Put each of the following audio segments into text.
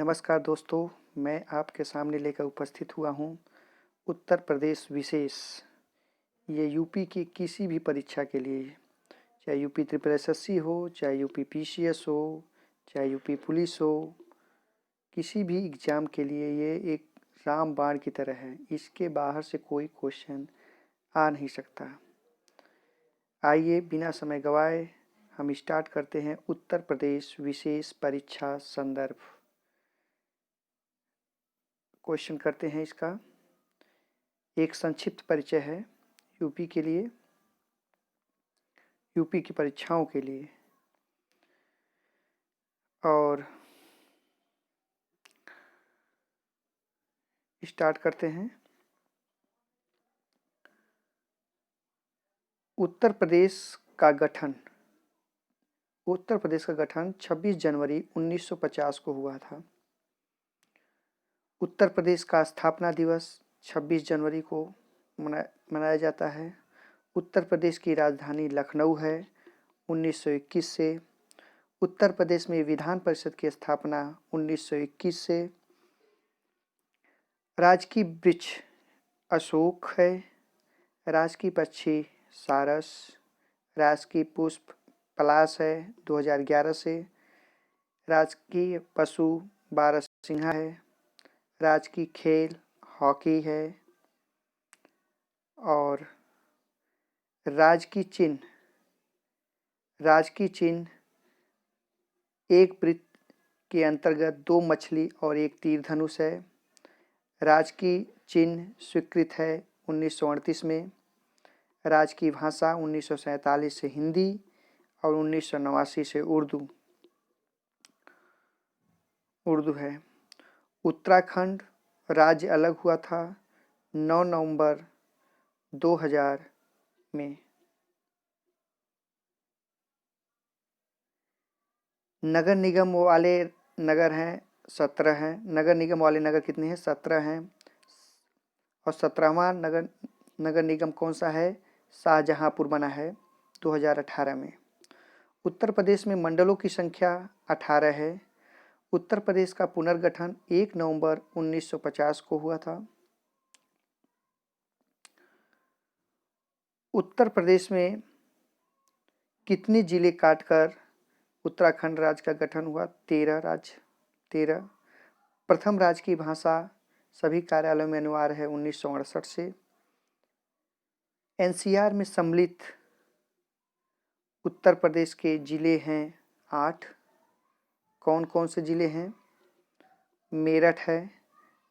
नमस्कार दोस्तों, मैं आपके सामने लेकर उपस्थित हुआ हूँ उत्तर प्रदेश विशेष। ये यूपी की किसी भी परीक्षा के लिए, चाहे यूपी ट्रिपल एसएससी हो, चाहे यूपी पीसीएस हो, चाहे यूपी पुलिस हो, किसी भी एग्ज़ाम के लिए ये एक रामबाण की तरह है। इसके बाहर से कोई क्वेश्चन आ नहीं सकता। आइए बिना समय गवाए हम स्टार्ट करते हैं उत्तर प्रदेश विशेष परीक्षा संदर्भ। क्वेश्चन करते हैं इसका। एक संक्षिप्त परिचय है यूपी के लिए, यूपी की परीक्षाओं के लिए। और स्टार्ट करते हैं। उत्तर प्रदेश का गठन 26 जनवरी 1950 को हुआ था। उत्तर प्रदेश का स्थापना दिवस 26 जनवरी को मनाया जाता है। उत्तर प्रदेश की राजधानी लखनऊ है 1921 से। उत्तर प्रदेश में विधान परिषद की स्थापना 1921 से। राजकीय वृक्ष अशोक है। राजकीय पक्षी सारस। राजकीय पुष्प पलाश है 2011 से। राजकीय पशु बारहसिंहा है। राजकीय खेल हॉकी है। और राजकीय चिन्ह एक वृत्त के अंतर्गत 2 मछली और एक तीर धनुष है। राजकीय चिन्ह स्वीकृत है 1938 में। राजकीय भाषा 1947 से हिंदी और 1989 से उर्दू है। उत्तराखंड राज्य अलग हुआ था 9 नवंबर 2000 में। नगर निगम वाले नगर हैं 17 हैं। नगर निगम वाले नगर कितने हैं? 17 हैं। और 17वां नगर निगम कौन सा है? शाहजहांपुर बना है 2018 में। उत्तर प्रदेश में मंडलों की संख्या 18 है। उत्तर प्रदेश का पुनर्गठन 1 नवंबर 1950 को हुआ था। उत्तर प्रदेश में कितने जिले काटकर उत्तराखंड राज्य का गठन हुआ? 13। प्रथम राज्य की भाषा सभी कार्यालयों में अनिवार्य है 1968 से। एनसीआर में सम्मिलित उत्तर प्रदेश के जिले हैं 8। कौन कौन से जिले हैं? मेरठ है,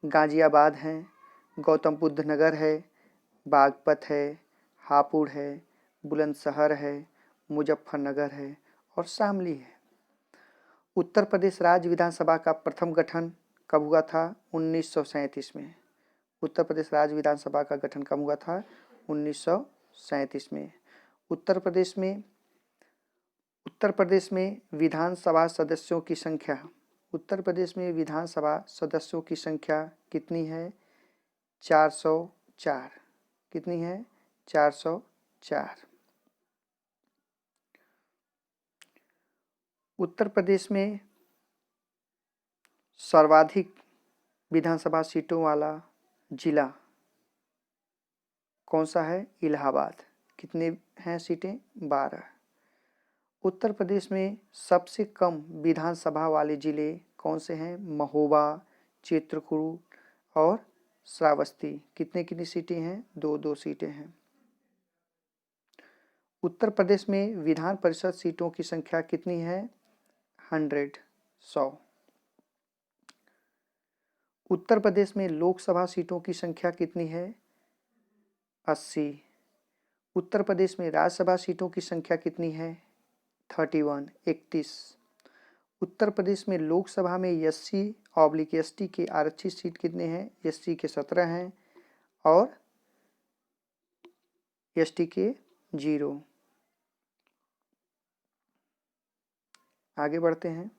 गाजियाबाद है, गौतम बुद्ध नगर है, बागपत है, हापुड़ है, बुलंदशहर है, मुजफ्फरनगर है और शामली है। उत्तर प्रदेश राज्य विधानसभा का प्रथम गठन कब हुआ था? 1937 में। उत्तर प्रदेश राज्य विधानसभा का गठन कब हुआ था? 1937 में। उत्तर प्रदेश में विधानसभा सदस्यों की संख्या कितनी है? 404। कितनी है? 404। उत्तर प्रदेश में सर्वाधिक विधानसभा सीटों वाला जिला कौन सा है? इलाहाबाद। कितने हैं सीटें? 12। उत्तर प्रदेश में सबसे कम विधानसभा वाले जिले कौन से हैं? महोबा, चित्रकूट और श्रावस्ती। कितनी सीटें हैं? 2 सीटें हैं। उत्तर प्रदेश में विधान परिषद सीटों की संख्या कितनी है? 100। उत्तर प्रदेश में लोकसभा सीटों की संख्या कितनी है? 80। उत्तर प्रदेश में राज्यसभा सीटों की संख्या कितनी है? 31। उत्तर प्रदेश में लोकसभा में SC/ST के आरक्षित सीट कितने हैं? SC के 17 हैं और ST के 0। आगे बढ़ते हैं।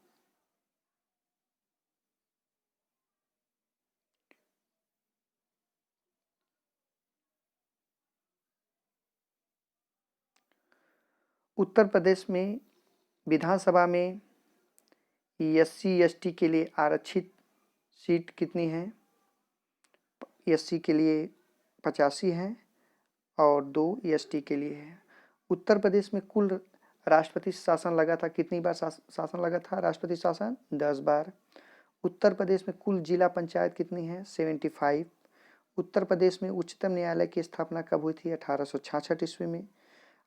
उत्तर प्रदेश में विधानसभा में SC/ST के लिए आरक्षित सीट कितनी है? SC के लिए 85 हैं और 2 ST के लिए है। उत्तर प्रदेश में कुल राष्ट्रपति शासन लगा था, कितनी बार शासन लगा था राष्ट्रपति शासन? 10 बार। उत्तर प्रदेश में कुल जिला पंचायत कितनी है? 75। उत्तर प्रदेश में उच्चतम न्यायालय की स्थापना कब हुई थी? 1866 ईस्वी में।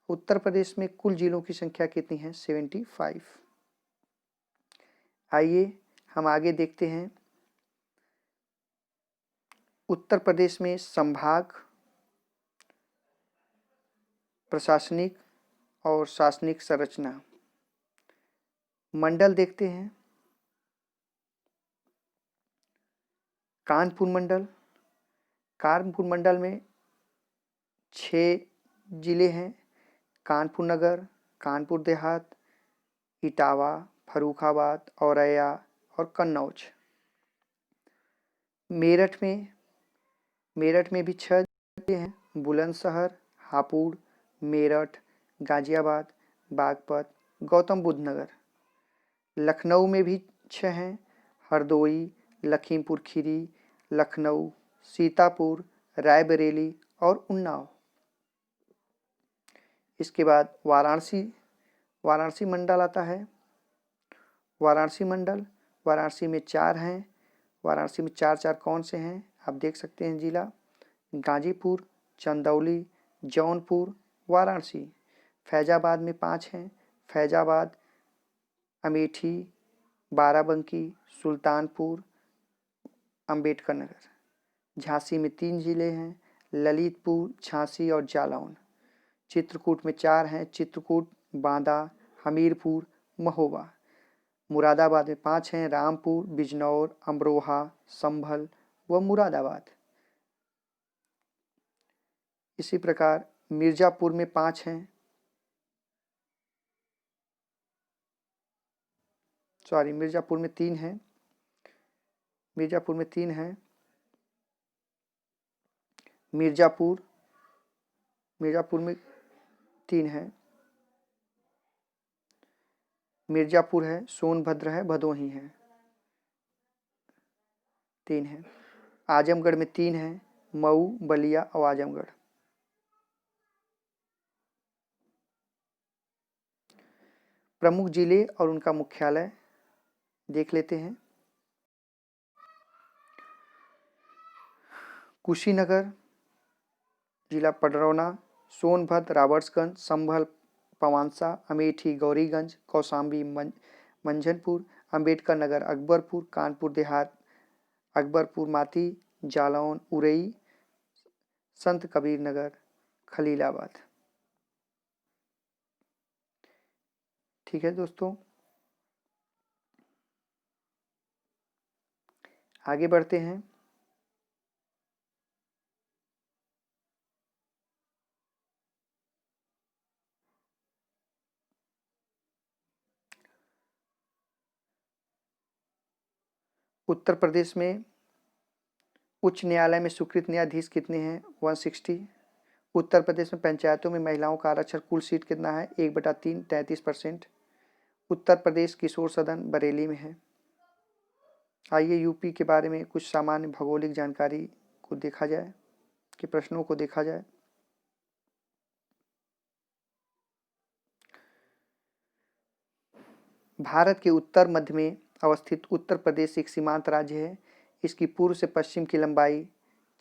उत्तर प्रदेश में कुल जिलों की संख्या कितनी है? 75। आइए हम आगे देखते हैं। उत्तर प्रदेश में संभाग, प्रशासनिक और शासनिक संरचना, मंडल देखते हैं। कानपुर मंडल, कानपुर मंडल में 6 जिले हैं। कानपुर नगर, कानपुर देहात, इटावा, फर्रुखाबाद, औरैया और कन्नौज। मेरठ में भी 6 जिले हैं। बुलंदशहर, हापुड़, मेरठ, गाजियाबाद, बागपत, गौतम बुद्ध नगर। लखनऊ में भी 6 हैं। हरदोई, लखीमपुर खीरी, लखनऊ, सीतापुर, रायबरेली और उन्नाव। इसके बाद वाराणसी मंडल आता है। वाराणसी में 4 हैं। वाराणसी में 4 कौन से हैं? आप देख सकते हैं जिला: गाजीपुर, चंदौली, जौनपुर, वाराणसी। फैजाबाद में 5 हैं। फैजाबाद, अमेठी, बाराबंकी, सुल्तानपुर, अंबेडकर नगर। झांसी में 3 जिले हैं: ललितपुर, झांसी और जालौन। चित्रकूट में 4 हैं: चित्रकूट, बांदा, हमीरपुर, महोबा। मुरादाबाद में 5 हैं: रामपुर, बिजनौर, अमरोहा, संभल व मुरादाबाद। इसी प्रकार मिर्जापुर में 5 हैं। मिर्जापुर में 3 हैं। मिर्जापुर में 3 हैं। मिर्जापुर में 3 हैं। मिर्जापुर है, सोनभद्र है, भदोही है, 3 हैं। आजमगढ़ में 3 हैं: मऊ, बलिया और आजमगढ़। प्रमुख जिले और उनका मुख्यालय देख लेते हैं। कुशीनगर, जिला पडरौना, सोनभद्र, राबर्ट्सगंज, संभल, पवांसा, अमेठी, गौरीगंज, कौशाम्बी, मंझनपुर, अंबेडकर नगर, अकबरपुर, कानपुर देहात, अकबरपुर माती, जालौन, उरई, संत कबीर नगर, खलीलाबाद। ठीक है दोस्तों, आगे बढ़ते हैं। उत्तर प्रदेश में उच्च न्यायालय में स्वीकृत न्यायाधीश कितने हैं? 160। उत्तर प्रदेश में पंचायतों में महिलाओं का आरक्षण कुल सीट कितना है? 1/3, 33%। उत्तर प्रदेश किशोर सदन बरेली में है। आइए यूपी के बारे में कुछ सामान्य भौगोलिक जानकारी को देखा जाए, कि प्रश्नों को देखा जाए। भारत के उत्तर मध्य में अवस्थित उत्तर प्रदेश एक सीमांत राज्य है। इसकी पूर्व से पश्चिम की लंबाई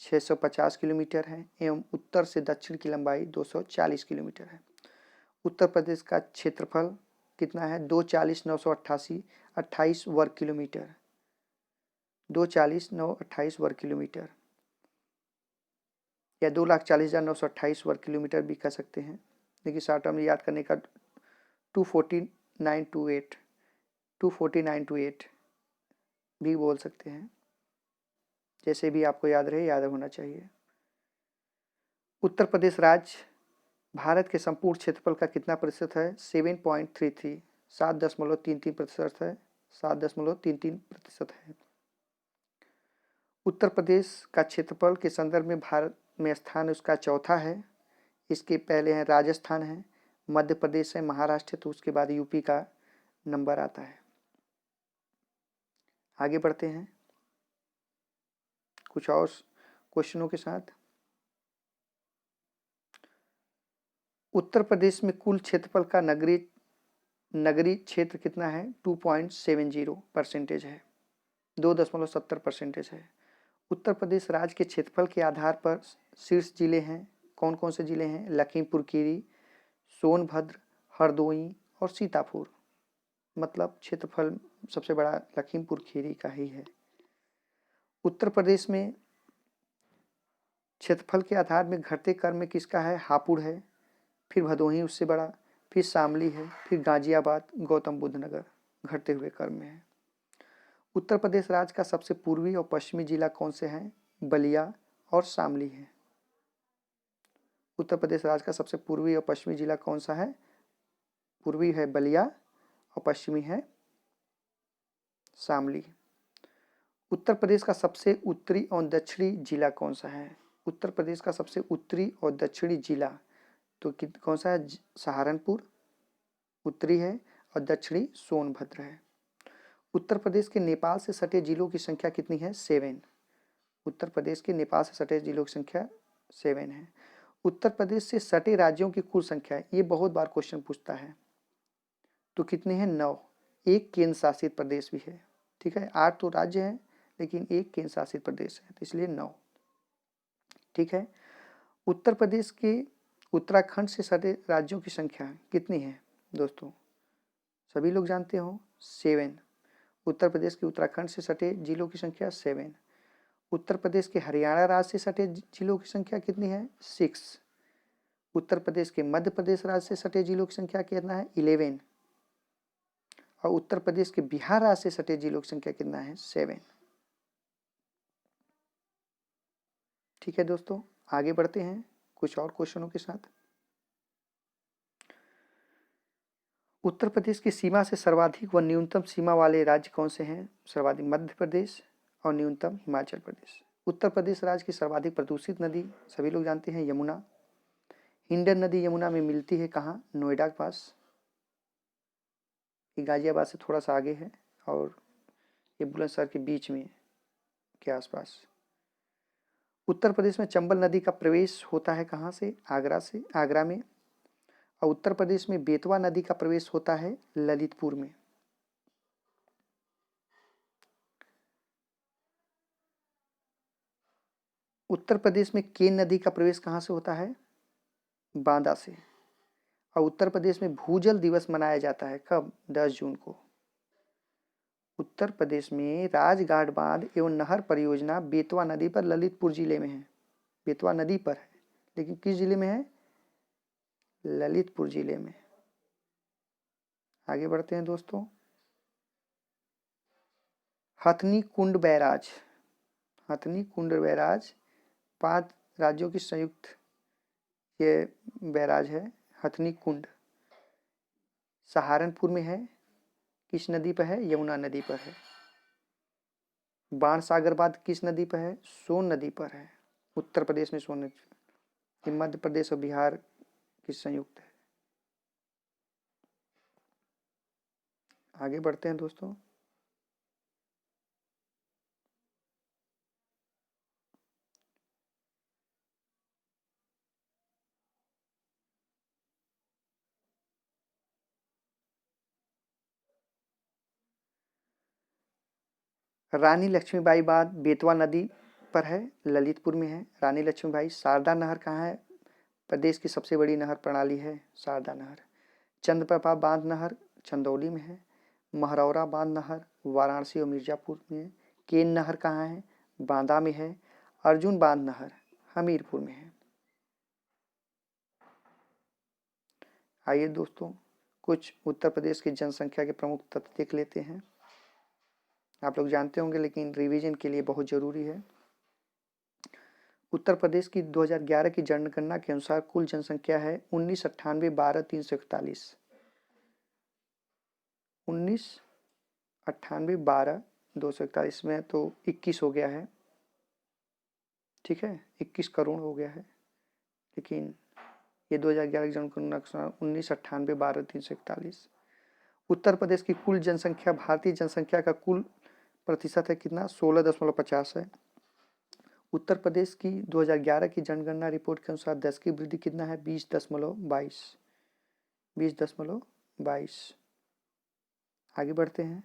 650 किलोमीटर है एवं उत्तर से दक्षिण की लंबाई 240 किलोमीटर है। उत्तर प्रदेश का क्षेत्रफल कितना है? 240,988 वर्ग किलोमीटर। 240,928 वर्ग किलोमीटर या 2,40,928 वर्ग किलोमीटर भी कह सकते हैं, लेकिन शॉर्ट टर्म याद करने का 249 भी बोल सकते हैं। जैसे भी आपको याद रहे, याद होना चाहिए। उत्तर प्रदेश राज्य भारत के संपूर्ण क्षेत्रफल का कितना प्रतिशत है? 7.33, 7.33% है। 7.33% है। उत्तर प्रदेश का क्षेत्रफल के संदर्भ में भारत में स्थान उसका चौथा है। इसके पहले हैं राजस्थान है, मध्य प्रदेश है, महाराष्ट्र, तो उसके बाद यूपी का नंबर आता है। आगे बढ़ते हैं। कुछ और क्वेश्चनों के साथ। उत्तर प्रदेश में कुल क्षेत्रफल का नगरीय क्षेत्र कितना है? 2.70% है, 2.70% है। उत्तर प्रदेश राज्य के क्षेत्रफल के आधार पर शीर्ष जिले हैं। कौन कौन से जिले हैं? लखीमपुर खीरी, सोनभद्र, हरदोई और सीतापुर। मतलब क्षेत्रफल सबसे बड़ा लखीमपुर खीरी का ही है। उत्तर प्रदेश में क्षेत्रफल के आधार में घटते क्रम में किसका है? हापुड़ है, फिर भदोही उससे बड़ा, फिर शामली है, फिर गाजियाबाद, गौतम बुद्ध नगर घटते हुए क्रम में है। उत्तर प्रदेश राज्य का सबसे पूर्वी और पश्चिमी जिला कौन से हैं? बलिया और शामली है। उत्तर प्रदेश राज्य का सबसे पूर्वी और पश्चिमी जिला कौन सा है? पूर्वी है बलिया और पश्चिमी है शामली। उत्तर प्रदेश का सबसे उत्तरी और दक्षिणी जिला कौन सा है? उत्तर प्रदेश का सबसे उत्तरी और दक्षिणी जिला तो कौन सा है? सहारनपुर उत्तरी है और दक्षिणी सोनभद्र है। उत्तर प्रदेश के नेपाल से सटे जिलों की संख्या कितनी है? 7। उत्तर प्रदेश के नेपाल से सटे जिलों की संख्या 7 है। उत्तर प्रदेश से सटे राज्यों की कुल संख्या, ये बहुत बार क्वेश्चन पूछता है, तो कितने हैं? 9। एक केंद्र शासित प्रदेश भी है, ठीक है। 8 तो राज्य है लेकिन एक केंद्र शासित प्रदेश है, तो इसलिए 9, ठीक है। उत्तर प्रदेश के उत्तराखंड से सटे राज्यों की संख्या कितनी है दोस्तों? सभी लोग जानते हो, 7। उत्तर प्रदेश के उत्तराखंड से सटे जिलों की संख्या 7। उत्तर प्रदेश के हरियाणा राज्य से सटे जिलों की संख्या कितनी है? 6। उत्तर प्रदेश के मध्य प्रदेश राज्य से सटे जिलों की संख्या कितना है? 11। और उत्तर प्रदेश के बिहार राज्य से सटे जिलों की संख्या कितना है? 7। ठीक है दोस्तों, आगे बढ़ते हैं कुछ और क्वेश्चनों के साथ। उत्तर प्रदेश की सीमा से सर्वाधिक व न्यूनतम सीमा वाले राज्य कौन से हैं? सर्वाधिक मध्य प्रदेश और न्यूनतम हिमाचल प्रदेश। उत्तर प्रदेश राज्य की सर्वाधिक प्रदूषित नदी सभी लोग जानते हैं, यमुना। हिंडन नदी यमुना में मिलती है कहाँ? नोएडा के पास, ये गाजियाबाद से थोड़ा सा आगे है और ये बुलंदशहर के बीच में के आसपास। उत्तर प्रदेश में चंबल नदी का प्रवेश होता है कहाँ से? आगरा से, आगरा में। और उत्तर प्रदेश में बेतवा नदी का प्रवेश होता है ललितपुर में। उत्तर प्रदेश में केन नदी का प्रवेश कहाँ से होता है? बांदा से। और उत्तर प्रदेश में भूजल दिवस मनाया जाता है कब? 10 जून को। उत्तर प्रदेश में राजघाट बांध एवं नहर परियोजना बेतवा नदी पर ललितपुर जिले में है। बेतवा नदी पर है लेकिन किस जिले में है? ललितपुर जिले में। आगे बढ़ते हैं दोस्तों। हथनी कुंड बैराज, हथनी कुंड बैराज 5 राज्यों की संयुक्त ये बैराज है। हथनी कुंड सहारनपुर में है, किस नदी पर है? यमुना नदी पर है। बाणसागर बांध किस नदी पर है? सोन नदी पर है। उत्तर प्रदेश में सोन नदी, मध्य प्रदेश और बिहार की संयुक्त है। आगे बढ़ते हैं दोस्तों। रानी लक्ष्मीबाई बांध बेतवा नदी पर है, ललितपुर में है। रानी लक्ष्मीबाई। शारदा नहर कहाँ है? प्रदेश की सबसे बड़ी नहर प्रणाली है शारदा नहर। चंद्रप्रभा बांध नहर चंदौली में है। महरौरा बांध नहर वाराणसी और मिर्जापुर में है। केन नहर कहाँ है? बांदा में है। अर्जुन बांध नहर हमीरपुर में है। आइए दोस्तों कुछ उत्तर प्रदेश की जनसंख्या के प्रमुख तथ्य देख लेते हैं। आप लोग जानते होंगे लेकिन रिवीजन के लिए बहुत जरूरी है। उत्तर प्रदेश की 2011 की जनगणना के अनुसार कुल जनसंख्या है 1998-12-341। 1998-12-241 में तो 21 हो गया है, ठीक है, 21 करोड़ हो गया है। लेकिन ये 2011 की जनगणना के अनुसार 1998-12-341। उत्तर प्रदेश की कुल जनसंख्या भारतीय जनसंख्या का कुल प्रतिशत है कितना? 16.50 है। उत्तर प्रदेश की 2011 की जनगणना रिपोर्ट के अनुसार 10 की वृद्धि कितना है? 20.22। आगे बढ़ते हैं।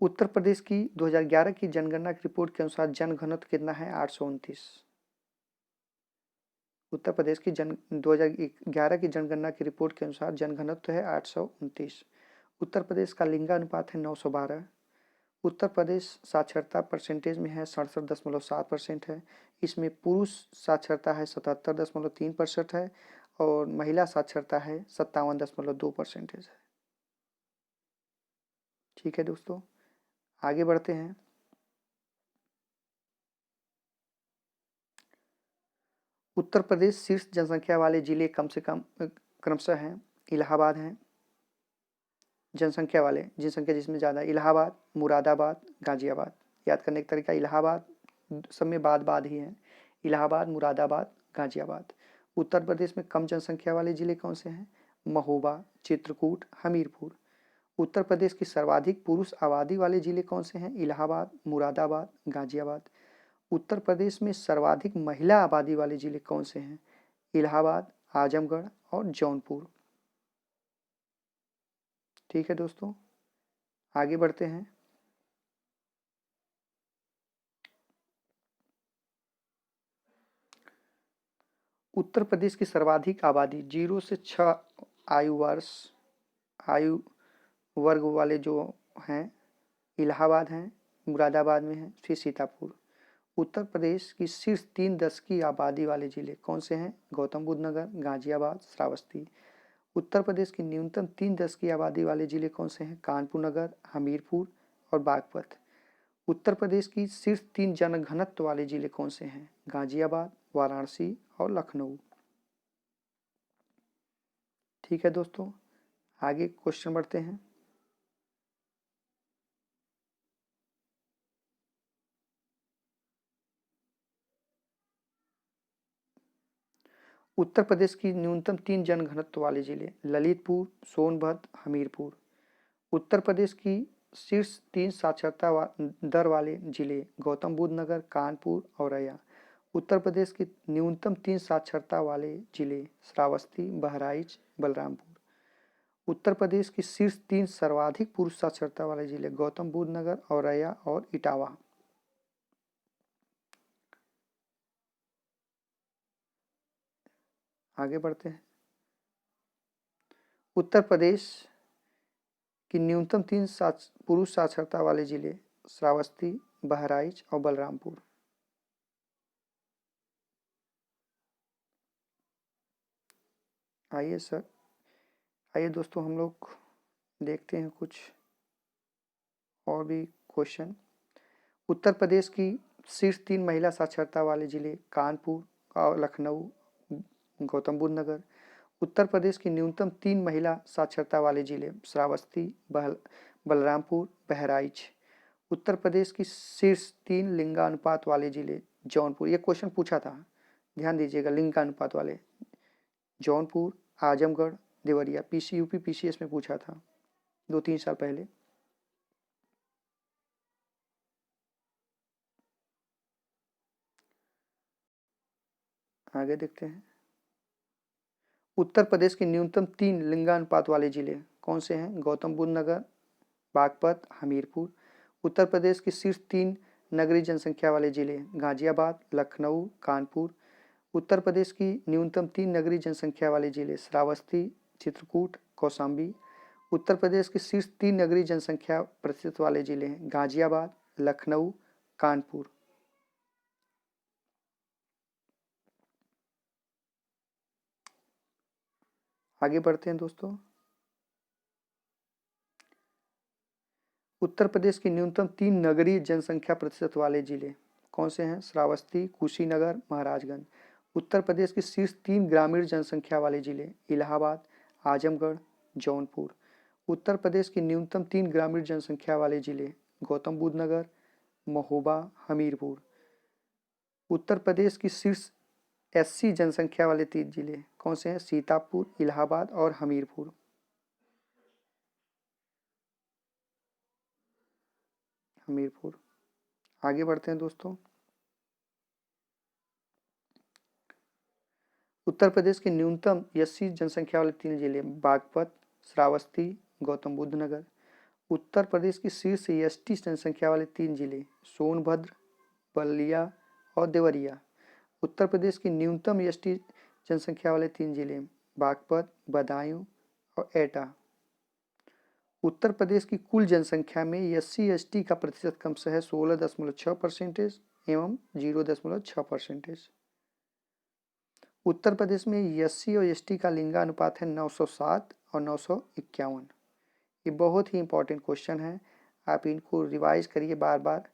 उत्तर प्रदेश की 2011 की जनगणना की रिपोर्ट के अनुसार जनघनत्व कितना है? 829। उत्तर प्रदेश की 2011 की जनगणना की रिपोर्ट के अनुसार जनघनत्व है 829। उत्तर प्रदेश का लिंगानुपात है 912। उत्तर प्रदेश साक्षरता परसेंटेज में है 67.7% है। इसमें पुरुष साक्षरता है 77.3% है और महिला साक्षरता है 57.2% है। ठीक है दोस्तों, आगे बढ़ते हैं। उत्तर प्रदेश शीर्ष जनसंख्या वाले जिले कम से कम क्रमशः हैं। इलाहाबाद हैं जनसंख्या वाले, जनसंख्या जिसमें ज़्यादा, इलाहाबाद, मुरादाबाद, गाजियाबाद। याद करने का तरीका, इलाहाबाद सब में बाद ही है, इलाहाबाद, मुरादाबाद, गाजियाबाद। उत्तर प्रदेश में कम जनसंख्या वाले जिले कौन से हैं? महोबा, चित्रकूट, हमीरपुर। उत्तर प्रदेश की सर्वाधिक पुरुष आबादी वाले जिले कौन से हैं? इलाहाबाद, मुरादाबाद, गाजियाबाद। उत्तर प्रदेश में सर्वाधिक महिला आबादी वाले जिले कौन से हैं? इलाहाबाद, आजमगढ़ और जौनपुर। ठीक है दोस्तों, आगे बढ़ते हैं। उत्तर प्रदेश की सर्वाधिक आबादी 0 से 6 आयु वर्ग वाले जो हैं, इलाहाबाद हैं, मुरादाबाद में हैं, फिर सीतापुर। उत्तर प्रदेश की शीर्ष 3 दशकीय आबादी वाले जिले कौन से हैं? गौतम बुद्ध नगर, गाजियाबाद, श्रावस्ती। उत्तर प्रदेश की न्यूनतम 3 दशकीय आबादी वाले जिले कौन से हैं? कानपुर नगर, हमीरपुर और बागपत। उत्तर प्रदेश की शीर्ष 3 जनघनत्व वाले जिले कौन से हैं? गाजियाबाद, वाराणसी और लखनऊ। ठीक है दोस्तों, आगे क्वेश्चन बढ़ते हैं। उत्तर प्रदेश की न्यूनतम 3 जनघनत्व वाले जिले ललितपुर, सोनभद्र, हमीरपुर। उत्तर प्रदेश की शीर्ष 3 साक्षरता दर वाले जिले गौतम बुद्ध नगर, कानपुर, औरैया। उत्तर प्रदेश की न्यूनतम 3 साक्षरता वाले जिले श्रावस्ती, बहराइच, बलरामपुर। उत्तर प्रदेश की शीर्ष 3 सर्वाधिक पुरुष साक्षरता वाले जिले गौतम बुद्ध नगर, औरैया और इटावा। आगे बढ़ते हैं। उत्तर प्रदेश की न्यूनतम 3 पुरुष साक्षरता वाले जिले श्रावस्ती, बहराइच और बलरामपुर। आइए दोस्तों, हम लोग देखते हैं कुछ और भी क्वेश्चन। उत्तर प्रदेश की शीर्ष 3 महिला साक्षरता वाले जिले कानपुर और लखनऊ, गौतम बुद्ध नगर। उत्तर प्रदेश की न्यूनतम 3 महिला साक्षरता वाले जिले श्रावस्ती, बलरामपुर, बहराइच। उत्तर प्रदेश की शीर्ष 3 लिंगानुपात वाले जिले जौनपुर। ये क्वेश्चन पूछा था, ध्यान दीजिएगा, लिंगानुपात वाले जौनपुर, आजमगढ़, देवरिया। यूपी पीसीएस में पूछा था 2-3 साल पहले। आगे देखते हैं। उत्तर प्रदेश के न्यूनतम 3 लिंगानुपात वाले जिले कौन से हैं? गौतम बुद्ध नगर, बागपत, हमीरपुर। उत्तर प्रदेश की शीर्ष 3 नगरीय जनसंख्या वाले जिले गाजियाबाद, लखनऊ, कानपुर। उत्तर प्रदेश की न्यूनतम 3 नगरीय जनसंख्या वाले जिले श्रावस्ती, चित्रकूट, कौशाम्बी। उत्तर प्रदेश की शीर्ष 3 नगरीय जनसंख्या प्रतिशत वाले जिले हैं गाजियाबाद, लखनऊ, कानपुर। आगे बढ़ते हैं दोस्तों। उत्तर प्रदेश की न्यूनतम 3 नगरीय जनसंख्या प्रतिशत वाले जिले कौन से हैं? श्रावस्ती, कुशीनगर, महाराजगंज। उत्तर प्रदेश की शीर्ष 3 ग्रामीण जनसंख्या वाले जिले इलाहाबाद, आजमगढ़, जौनपुर। उत्तर प्रदेश की न्यूनतम 3 ग्रामीण जनसंख्या वाले जिले गौतम बुद्ध नगर, महोबा, हमीरपुर। उत्तर प्रदेश की शीर्ष एससी जनसंख्या वाले 3 जिले कौन से हैं? सीतापुर, इलाहाबाद और हमीरपुर। हमीरपुर। आगे बढ़ते हैं दोस्तों। उत्तर प्रदेश के न्यूनतम एससी जनसंख्या वाले 3 जिले बागपत, श्रावस्ती, गौतम बुद्ध नगर। उत्तर प्रदेश की शीर्ष एसटी जनसंख्या वाले 3 जिले सोनभद्र, बलिया और देवरिया। उत्तर प्रदेश की न्यूनतम एसटी जनसंख्या वाले 3 जिले बागपत, बदायूं और एटा। उत्तर प्रदेश की कुल जनसंख्या में एससी एसटी का प्रतिशत कम से है 16.6% एवं 0.6%। उत्तर प्रदेश में एससी और एसटी का लिंगानुपात है 907 और 951। ये बहुत ही इंपॉर्टेंट क्वेश्चन है, आप इनको रिवाइज करिए बार बार,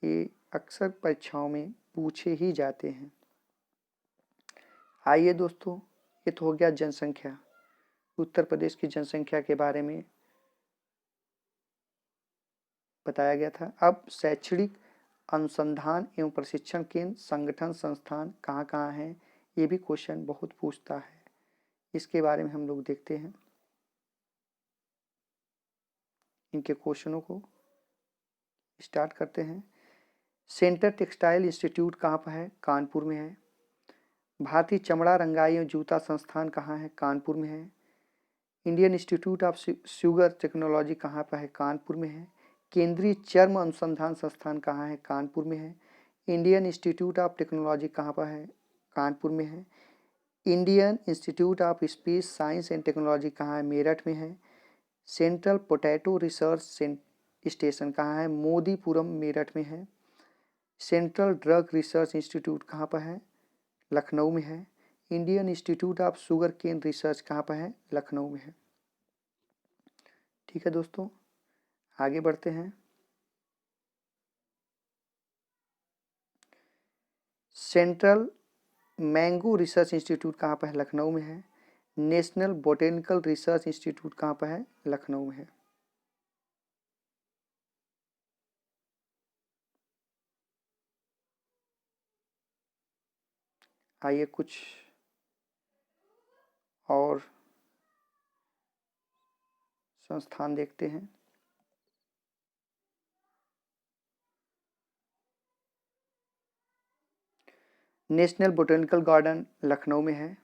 ये अक्सर परीक्षाओं में पूछे ही जाते हैं। आइए दोस्तों, ये तो हो गया जनसंख्या, उत्तर प्रदेश की जनसंख्या के बारे में बताया गया था। अब शैक्षणिक अनुसंधान एवं प्रशिक्षण केंद्र संगठन संस्थान कहाँ कहाँ हैं, ये भी क्वेश्चन बहुत पूछता है, इसके बारे में हम लोग देखते हैं। इनके क्वेश्चनों को स्टार्ट करते हैं। सेंटर टेक्सटाइल इंस्टीट्यूट कहाँ पर है? कानपुर में है। भारतीय चमड़ा रंगाई एवं जूता संस्थान कहाँ है? कानपुर में है। Indian Institute of sugar technology कहाँ पर है? कानपुर में है। केंद्रीय चर्म अनुसंधान संस्थान कहाँ है? कानपुर में है। इंडियन इंस्टीट्यूट ऑफ टेक्नोलॉजी कहाँ पर है? कानपुर में है। Indian Institute of space science and technology कहाँ है? मेरठ में है। सेंट्रल पोटैटो रिसर्च स्टेशन कहाँ है? मोदीपुरम मेरठ में है। सेंट्रल ड्रग रिसर्च इंस्टीट्यूट कहाँ पर है? लखनऊ में है। Indian Institute of Sugarcane Research कहाँ पर है? लखनऊ में है। ठीक है दोस्तों, आगे बढ़ते हैं। सेंट्रल मैंगो रिसर्च इंस्टीट्यूट कहाँ पर है? लखनऊ में है। नेशनल बोटेनिकल रिसर्च इंस्टीट्यूट कहाँ पर है? लखनऊ में है। आइए कुछ और संस्थान देखते हैं। नेशनल बोटेनिकल गार्डन लखनऊ में है।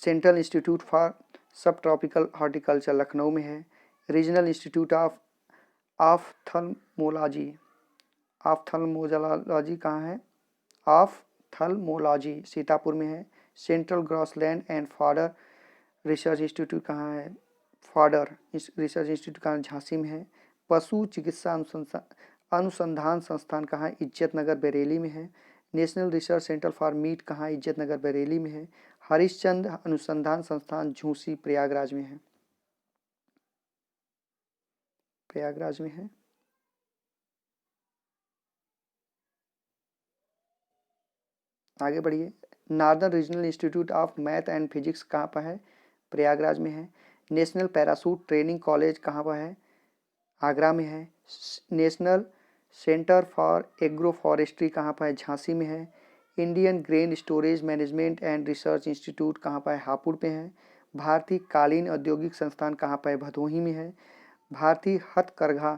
सेंट्रल इंस्टीट्यूट फॉर सब ट्रॉपिकल हॉर्टिकल्चर लखनऊ में है। रीजनल इंस्टीट्यूट ऑफ ऑफ्थल्मोलॉजी कहाँ है? ऑफ्थल्मोलॉजी सीतापुर में है। Central grassland and fodder research institute कहाँ है? फॉडर रिसर्च इंस्टीट्यूट कहाँ? झांसी में है। पशु चिकित्सा अनुसंधान संस्थान कहाँ? इज्जत नगर बरेली में है। National research centre for meet कहाँ? इज्जत नगर बरेली में है। हरिश्चंद्र अनुसंधान संस्थान झूसी प्रयागराज में है। प्रयागराज में है। आगे बढ़िए। Northern regional institute of math and physics कहाँ पर है? प्रयागराज में है। नेशनल पैराशूट ट्रेनिंग कॉलेज कहाँ पर है? आगरा में है। National centre for agro forestry कहाँ पर है? झांसी में है। Indian grain storage management and research institute कहाँ पर है? हापुड़ में है। भारतीय कालीन औद्योगिक संस्थान कहाँ पर है? भदोही में है। भारतीय हथकरघा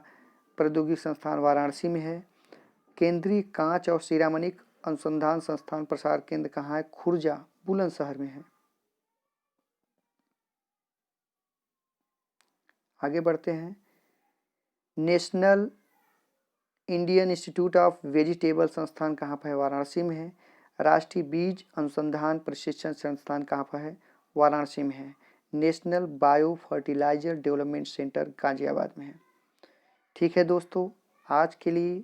प्रौद्योगिक संस्थान वाराणसी में है। केंद्रीय कांच और सिरामिक अनुसंधान संस्थान प्रसार केंद्र कहाँ है? खुर्जा बुलंदशहर में है। आगे बढ़ते हैं। National Indian Institute of vegetable संस्थान कहाँ पर है? वाराणसी में है। राष्ट्रीय बीज अनुसंधान प्रशिक्षण संस्थान कहाँ पर है? वाराणसी में है। National Bio Fertiliser Development Centre Ghaziabad में है। ठीक है दोस्तों, आज के लिए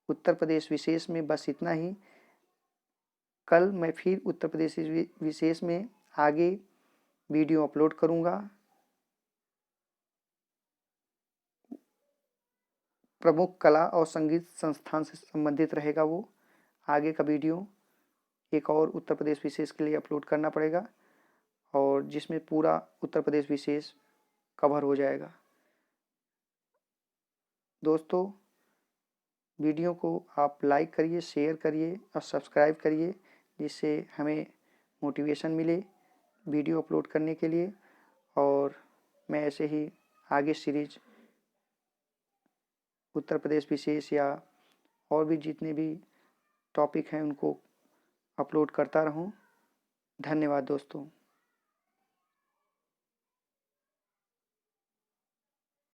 उत्तर प्रदेश विशेष में बस इतना ही। कल मैं फिर उत्तर प्रदेश विशेष में आगे वीडियो अपलोड करूंगा। प्रमुख कला और संगीत संस्थान से संबंधित रहेगा वो। आगे का वीडियो एक और उत्तर प्रदेश विशेष के लिए अपलोड करना पड़ेगा, और जिसमें पूरा उत्तर प्रदेश विशेष कवर हो जाएगा। दोस्तों, वीडियो को आप लाइक करिए, शेयर करिए और सब्सक्राइब करिए, जिससे हमें मोटिवेशन मिले वीडियो अपलोड करने के लिए। और मैं ऐसे ही आगे सीरीज उत्तर प्रदेश विशेष या और भी जितने भी टॉपिक हैं उनको अपलोड करता रहूं। धन्यवाद दोस्तों।